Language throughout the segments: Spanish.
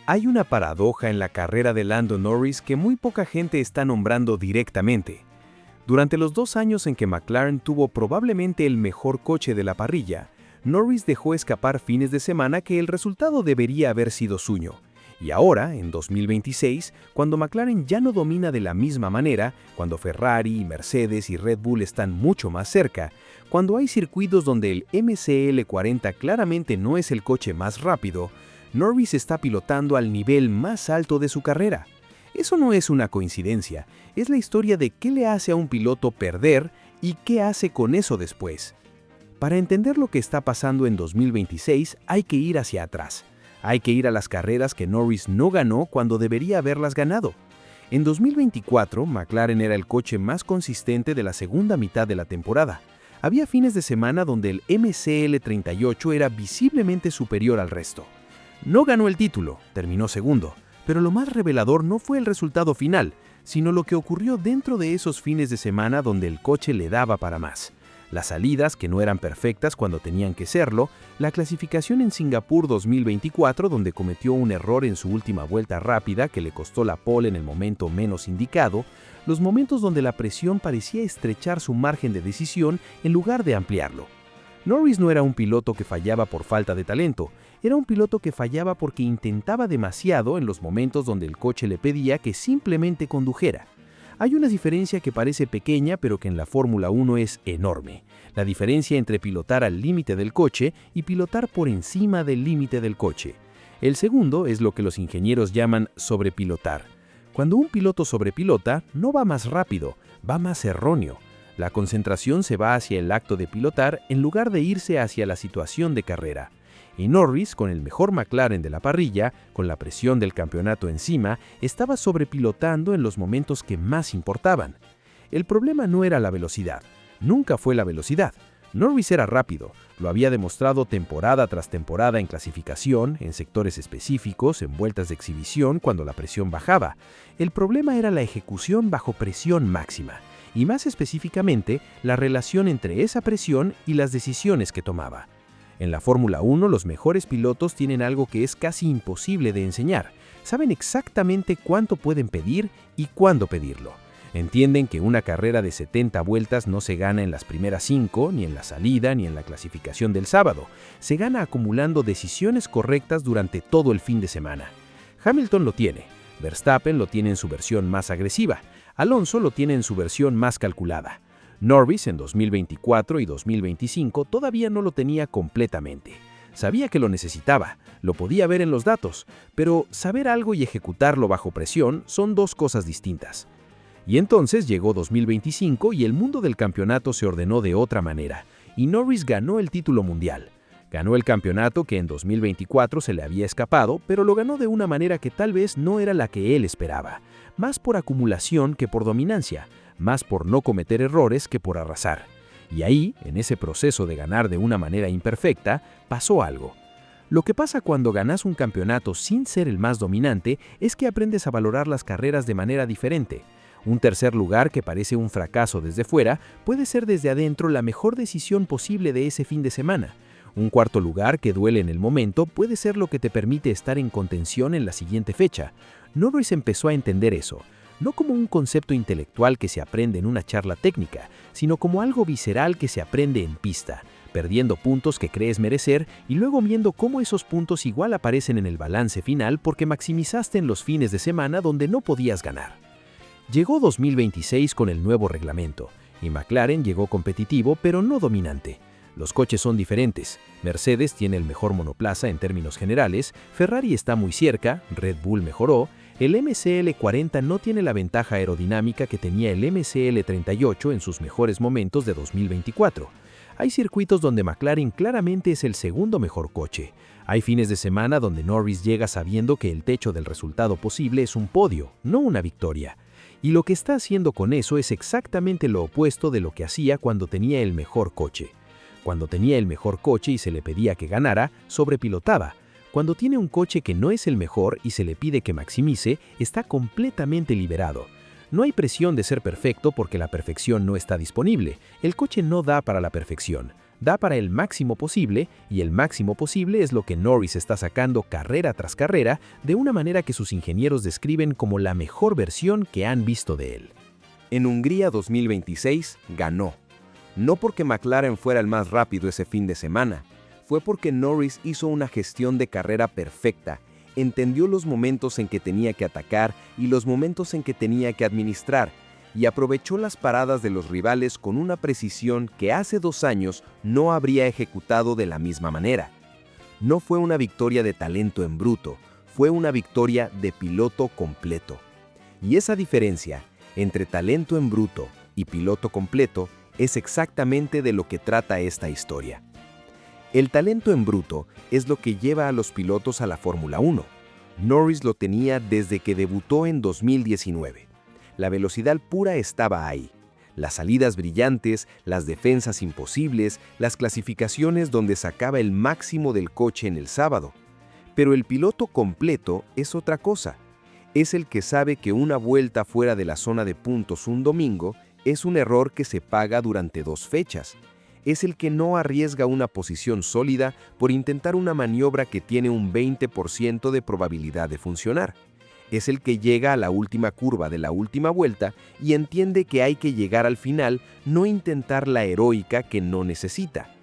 Hay una paradoja en la carrera de Lando Norris que muy poca gente está nombrando directamente. Durante los 2 años en que McLaren tuvo probablemente el mejor coche de la parrilla, Norris dejó escapar fines de semana que el resultado debería haber sido suyo. Y ahora, en 2026, cuando McLaren ya no domina de la misma manera, cuando Ferrari, Mercedes y Red Bull están mucho más cerca, cuando hay circuitos donde el MCL40 claramente no es el coche más rápido, Norris está pilotando al nivel más alto de su carrera. Eso no es una coincidencia, es la historia de qué le hace a un piloto perder y qué hace con eso después. Para entender lo que está pasando en 2026 hay que ir hacia atrás. Hay que ir a las carreras que Norris no ganó cuando debería haberlas ganado. En 2024, McLaren era el coche más consistente de la segunda mitad de la temporada. Había fines de semana donde el MCL38 era visiblemente superior al resto. No ganó el título, terminó segundo, pero lo más revelador no fue el resultado final, sino lo que ocurrió dentro de esos fines de semana donde el coche le daba para más. Las salidas que no eran perfectas cuando tenían que serlo, la clasificación en Singapur 2024 donde cometió un error en su última vuelta rápida que le costó la pole en el momento menos indicado, los momentos donde la presión parecía estrechar su margen de decisión en lugar de ampliarlo. Norris no era un piloto que fallaba por falta de talento, era un piloto que fallaba porque intentaba demasiado en los momentos donde el coche le pedía que simplemente condujera. Hay una diferencia que parece pequeña pero que en la Fórmula 1 es enorme. La diferencia entre pilotar al límite del coche y pilotar por encima del límite del coche. El segundo es lo que los ingenieros llaman sobrepilotar. Cuando un piloto sobrepilota, no va más rápido, va más erróneo. La concentración se va hacia el acto de pilotar en lugar de irse hacia la situación de carrera. Y Norris, con el mejor McLaren de la parrilla, con la presión del campeonato encima, estaba sobrepilotando en los momentos que más importaban. El problema no era la velocidad, nunca fue la velocidad. Norris era rápido, lo había demostrado temporada tras temporada en clasificación, en sectores específicos, en vueltas de exhibición cuando la presión bajaba. El problema era la ejecución bajo presión máxima, y más específicamente, la relación entre esa presión y las decisiones que tomaba. En la Fórmula 1, los mejores pilotos tienen algo que es casi imposible de enseñar. Saben exactamente cuánto pueden pedir y cuándo pedirlo. Entienden que una carrera de 70 vueltas no se gana en las primeras 5, ni en la salida, ni en la clasificación del sábado. Se gana acumulando decisiones correctas durante todo el fin de semana. Hamilton lo tiene. Verstappen lo tiene en su versión más agresiva. Alonso lo tiene en su versión más calculada. Norris en 2024 y 2025 todavía no lo tenía completamente. Sabía que lo necesitaba, lo podía ver en los datos, pero saber algo y ejecutarlo bajo presión son dos cosas distintas. Y entonces llegó 2025 y el mundo del campeonato se ordenó de otra manera, y Norris ganó el título mundial. Ganó el campeonato que en 2024 se le había escapado, pero lo ganó de una manera que tal vez no era la que él esperaba, más por acumulación que por dominancia, más por no cometer errores que por arrasar. Y ahí, en ese proceso de ganar de una manera imperfecta, pasó algo. Lo que pasa cuando ganas un campeonato sin ser el más dominante es que aprendes a valorar las carreras de manera diferente. Un tercer lugar que parece un fracaso desde fuera puede ser desde adentro la mejor decisión posible de ese fin de semana. Un cuarto lugar que duele en el momento puede ser lo que te permite estar en contención en la siguiente fecha. Norris empezó a entender eso. No como un concepto intelectual que se aprende en una charla técnica, sino como algo visceral que se aprende en pista, perdiendo puntos que crees merecer y luego viendo cómo esos puntos igual aparecen en el balance final porque maximizaste en los fines de semana donde no podías ganar. Llegó 2026 con el nuevo reglamento, y McLaren llegó competitivo pero no dominante. Los coches son diferentes. Mercedes tiene el mejor monoplaza en términos generales, Ferrari está muy cerca, Red Bull mejoró, el MCL40 no tiene la ventaja aerodinámica que tenía el MCL38 en sus mejores momentos de 2024. Hay circuitos donde McLaren claramente es el segundo mejor coche. Hay fines de semana donde Norris llega sabiendo que el techo del resultado posible es un podio, no una victoria. Y lo que está haciendo con eso es exactamente lo opuesto de lo que hacía cuando tenía el mejor coche. Cuando tenía el mejor coche y se le pedía que ganara, sobrepilotaba. Cuando tiene un coche que no es el mejor y se le pide que maximice, está completamente liberado. No hay presión de ser perfecto porque la perfección no está disponible. El coche no da para la perfección. da para el máximo posible, y el máximo posible es lo que Norris está sacando carrera tras carrera de una manera que sus ingenieros describen como la mejor versión que han visto de él. En Hungría 2026 ganó. No porque McLaren fuera el más rápido ese fin de semana, fue porque Norris hizo una gestión de carrera perfecta, entendió los momentos en que tenía que atacar y los momentos en que tenía que administrar, y aprovechó las paradas de los rivales con una precisión que hace 2 años no habría ejecutado de la misma manera. No fue una victoria de talento en bruto, fue una victoria de piloto completo. Y esa diferencia entre talento en bruto y piloto completo es exactamente de lo que trata esta historia. El talento en bruto es lo que lleva a los pilotos a la Fórmula 1. Norris lo tenía desde que debutó en 2019. La velocidad pura estaba ahí. Las salidas brillantes, las defensas imposibles, las clasificaciones donde sacaba el máximo del coche en el sábado. Pero el piloto completo es otra cosa. Es el que sabe que una vuelta fuera de la zona de puntos un domingo es un error que se paga durante 2 fechas. Es el que no arriesga una posición sólida por intentar una maniobra que tiene un 20% de probabilidad de funcionar. Es el que llega a la última curva de la última vuelta y entiende que hay que llegar al final, no intentar la heroica que no necesita.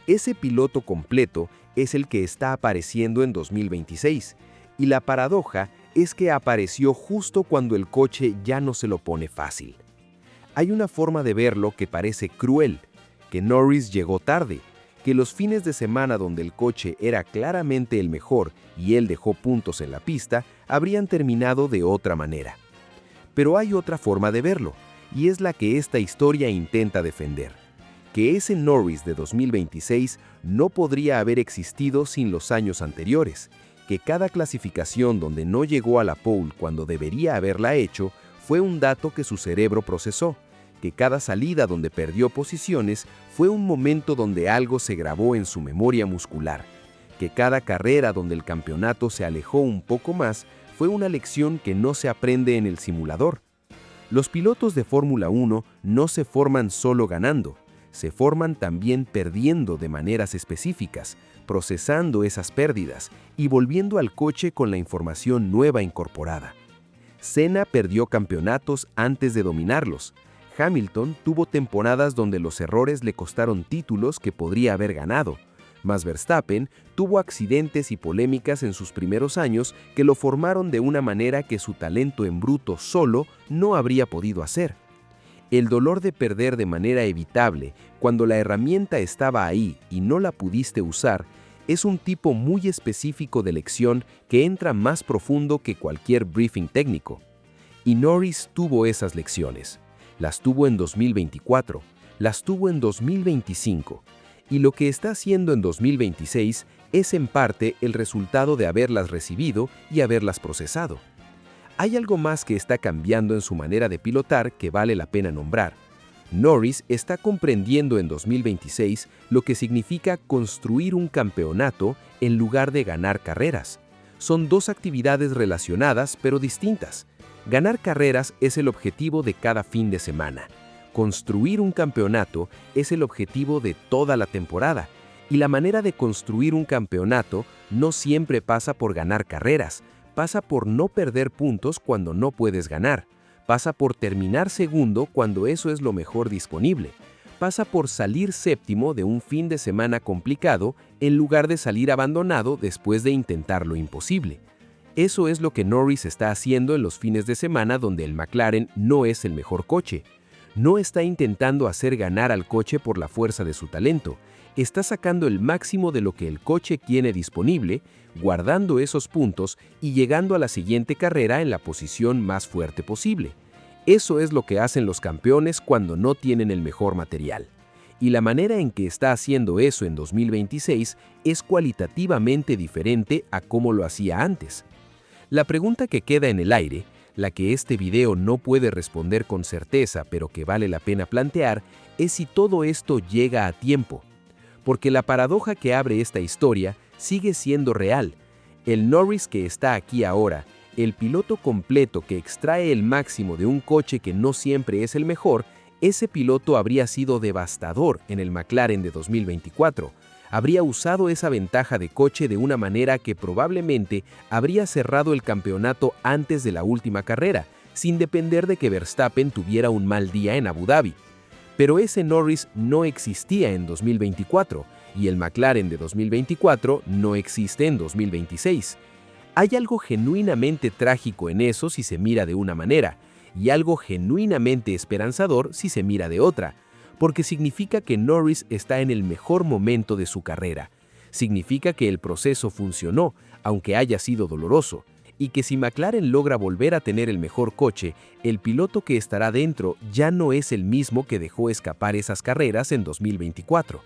Ese piloto completo es el que está apareciendo en 2026, y la paradoja es que apareció justo cuando el coche ya no se lo pone fácil. Hay una forma de verlo que parece cruel, que Norris llegó tarde, que los fines de semana donde el coche era claramente el mejor y él dejó puntos en la pista, habrían terminado de otra manera. Pero hay otra forma de verlo, y es la que esta historia intenta defender, que ese Norris de 2026 no podría haber existido sin los años anteriores, que cada clasificación donde no llegó a la pole cuando debería haberla hecho fue un dato que su cerebro procesó, que cada salida donde perdió posiciones fue un momento donde algo se grabó en su memoria muscular, que cada carrera donde el campeonato se alejó un poco más fue una lección que no se aprende en el simulador. Los pilotos de Fórmula 1 no se forman solo ganando, se forman también perdiendo de maneras específicas, procesando esas pérdidas y volviendo al coche con la información nueva incorporada. Senna perdió campeonatos antes de dominarlos. Hamilton tuvo temporadas donde los errores le costaron títulos que podría haber ganado. Mas Verstappen tuvo accidentes y polémicas en sus primeros años que lo formaron de una manera que su talento en bruto solo no habría podido hacer. El dolor de perder de manera evitable cuando la herramienta estaba ahí y no la pudiste usar es un tipo muy específico de lección que entra más profundo que cualquier briefing técnico. Y Norris tuvo esas lecciones. Las tuvo en 2024, las tuvo en 2025, y lo que está haciendo en 2026 es en parte el resultado de haberlas recibido y haberlas procesado. Hay algo más que está cambiando en su manera de pilotar que vale la pena nombrar. Norris está comprendiendo en 2026 lo que significa construir un campeonato en lugar de ganar carreras. Son 2 actividades relacionadas pero distintas. Ganar carreras es el objetivo de cada fin de semana. Construir un campeonato es el objetivo de toda la temporada. Y la manera de construir un campeonato no siempre pasa por ganar carreras, pasa por no perder puntos cuando no puedes ganar, pasa por terminar segundo cuando eso es lo mejor disponible, pasa por salir séptimo de un fin de semana complicado en lugar de salir abandonado después de intentar lo imposible. Eso es lo que Norris está haciendo en los fines de semana donde el McLaren no es el mejor coche. No está intentando hacer ganar al coche por la fuerza de su talento. Está sacando el máximo de lo que el coche tiene disponible, guardando esos puntos y llegando a la siguiente carrera en la posición más fuerte posible. Eso es lo que hacen los campeones cuando no tienen el mejor material. Y la manera en que está haciendo eso en 2026 es cualitativamente diferente a cómo lo hacía antes. La pregunta que queda en el aire, la que este video no puede responder con certeza pero que vale la pena plantear, es si todo esto llega a tiempo. Porque la paradoja que abre esta historia sigue siendo real. El Norris que está aquí ahora, el piloto completo que extrae el máximo de un coche que no siempre es el mejor, ese piloto habría sido devastador en el McLaren de 2024. Habría usado esa ventaja de coche de una manera que probablemente habría cerrado el campeonato antes de la última carrera, sin depender de que Verstappen tuviera un mal día en Abu Dhabi. Pero ese Norris no existía en 2024, y el McLaren de 2024 no existe en 2026. Hay algo genuinamente trágico en eso si se mira de una manera, y algo genuinamente esperanzador si se mira de otra, porque significa que Norris está en el mejor momento de su carrera. Significa que el proceso funcionó, aunque haya sido doloroso, y que si McLaren logra volver a tener el mejor coche, el piloto que estará dentro ya no es el mismo que dejó escapar esas carreras en 2024.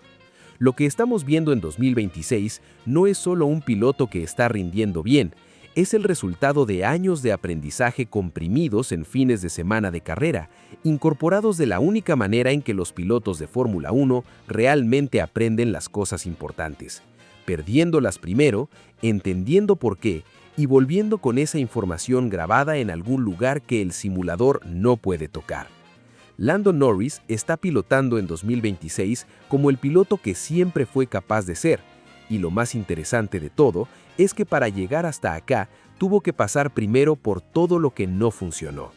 Lo que estamos viendo en 2026 no es solo un piloto que está rindiendo bien, es el resultado de años de aprendizaje comprimidos en fines de semana de carrera, incorporados de la única manera en que los pilotos de Fórmula 1 realmente aprenden las cosas importantes, perdiéndolas primero, entendiendo por qué y volviendo con esa información grabada en algún lugar que el simulador no puede tocar. Lando Norris está pilotando en 2026 como el piloto que siempre fue capaz de ser, y lo más interesante de todo es que para llegar hasta acá tuvo que pasar primero por todo lo que no funcionó.